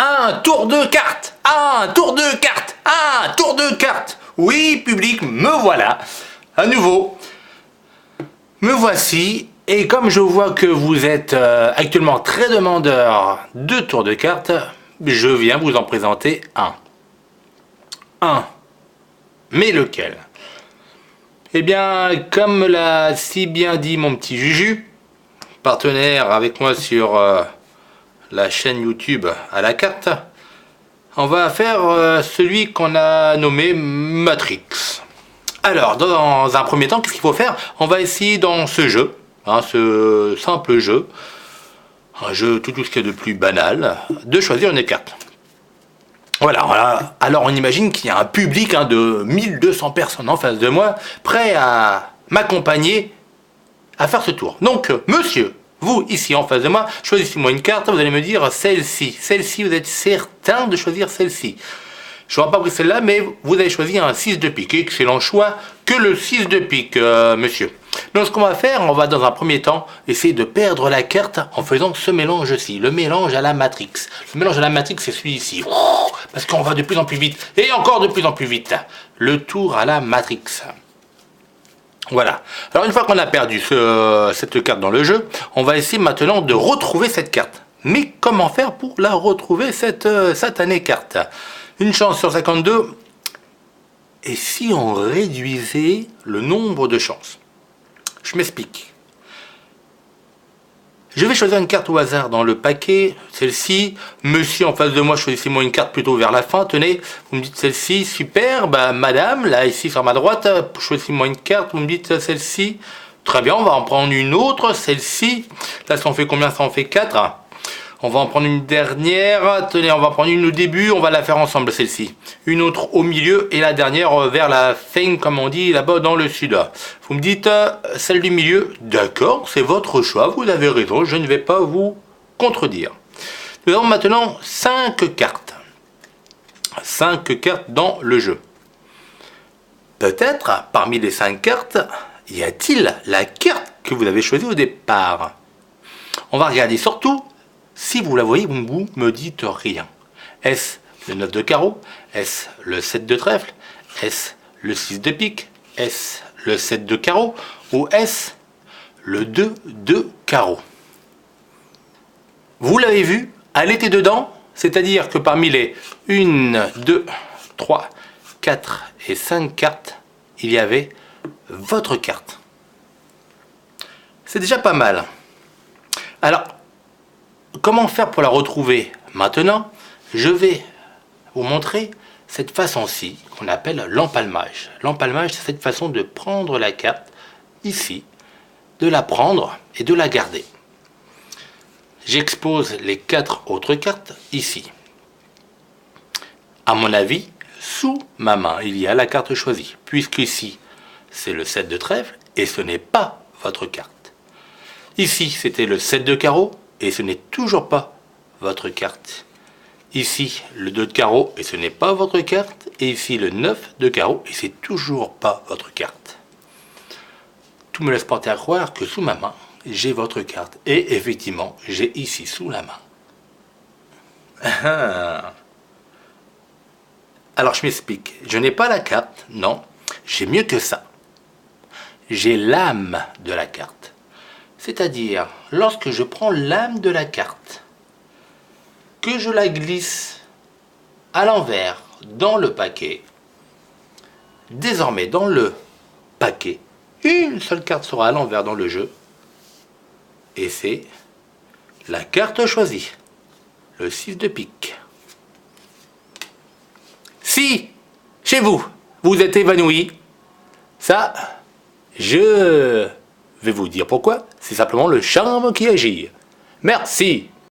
Un tour de cartes. Un tour de cartes. Un tour de cartes. Oui, public, me voilà. À nouveau. Me voici. Et comme je vois que vous êtes actuellement très demandeur de tours de cartes, je viens vous en présenter un. Un. Mais lequel? Eh bien, comme l'a si bien dit mon petit Juju, partenaire avec moi sur la chaîne YouTube à la carte, on va faire celui qu'on a nommé Matrix. Alors, dans un premier temps, qu'est-ce qu'il faut faire? On va essayer dans ce jeu, ce simple jeu, un jeu tout ce qu'il y a de plus banal, de choisir une carte. Voilà. Alors on imagine qu'il y a un public de 1200 personnes en face de moi, prêt à m'accompagner à faire ce tour. Donc, monsieur, vous, ici en face de moi, choisissez-moi une carte, vous allez me dire celle-ci. Celle-ci, vous êtes certain de choisir celle-ci. Je n'aurais pas pris celle-là, mais vous avez choisi un 6 de pique. Excellent choix que le 6 de pique, monsieur. Donc ce qu'on va faire, on va dans un premier temps essayer de perdre la carte en faisant ce mélange-ci, le mélange à la Matrix. Le mélange à la Matrix, c'est celui-ci. Parce qu'on va de plus en plus vite, et encore de plus en plus vite. Le tour à la Matrix. Voilà. Alors une fois qu'on a perdu cette carte dans le jeu, on va essayer maintenant de retrouver cette carte. Mais comment faire pour la retrouver, cette satanée carte? Une chance sur 52. Et si on réduisait le nombre de chances? Je m'explique. Je vais choisir une carte au hasard dans le paquet, celle-ci. Monsieur en face de moi, choisissez-moi une carte plutôt vers la fin. Tenez, vous me dites celle-ci, super. Madame, là, ici sur ma droite, choisissez-moi une carte, vous me dites celle-ci. Très bien, on va en prendre une autre, celle-ci. Là, ça en fait combien? Ça en fait 4. On va en prendre une dernière. Tenez, on va prendre une au début, on va la faire ensemble, celle-ci. Une autre au milieu et la dernière vers la fin, comme on dit là-bas dans le sud. Vous me dites celle du milieu. D'accord, c'est votre choix, vous avez raison, je ne vais pas vous contredire. Nous avons maintenant 5 cartes. 5 cartes dans le jeu. Peut-être, parmi les 5 cartes, y a-t-il la carte que vous avez choisie au départ? On va regarder surtout. Si vous la voyez, vous me dites rien. Est-ce le 9 de carreau? Est-ce le 7 de trèfle? Est-ce le 6 de pique? Est-ce le 7 de carreau? Ou est-ce le 2 de carreau? Vous l'avez vu, elle était dedans, c'est-à-dire que parmi les 1, 2, 3, 4 et 5 cartes, il y avait votre carte. C'est déjà pas mal. Alors, comment faire pour la retrouver? Maintenant, je vais vous montrer cette façon-ci qu'on appelle l'empalmage. L'empalmage, c'est cette façon de prendre la carte ici, de la prendre et de la garder. J'expose les 4 autres cartes ici. À mon avis, sous ma main, il y a la carte choisie, puisqu'ici, c'est le 7 de trèfle et ce n'est pas votre carte. Ici, c'était le 7 de carreau. Et ce n'est toujours pas votre carte. Ici, le 2 de carreau, et ce n'est pas votre carte. Et ici, le 9 de carreau, et c'est toujours pas votre carte. Tout me laisse porter à croire que sous ma main, j'ai votre carte. Et effectivement, j'ai ici sous la main. Alors, je m'explique. Je n'ai pas la carte, non. J'ai mieux que ça. J'ai l'âme de la carte. C'est-à-dire, lorsque je prends l'âme de la carte, que je la glisse à l'envers dans le paquet, désormais dans le paquet, une seule carte sera à l'envers dans le jeu, et c'est la carte choisie, le 6 de pique. Si, chez vous, vous êtes évanoui, ça, je vais vous dire pourquoi, c'est simplement le charme qui agit. Merci.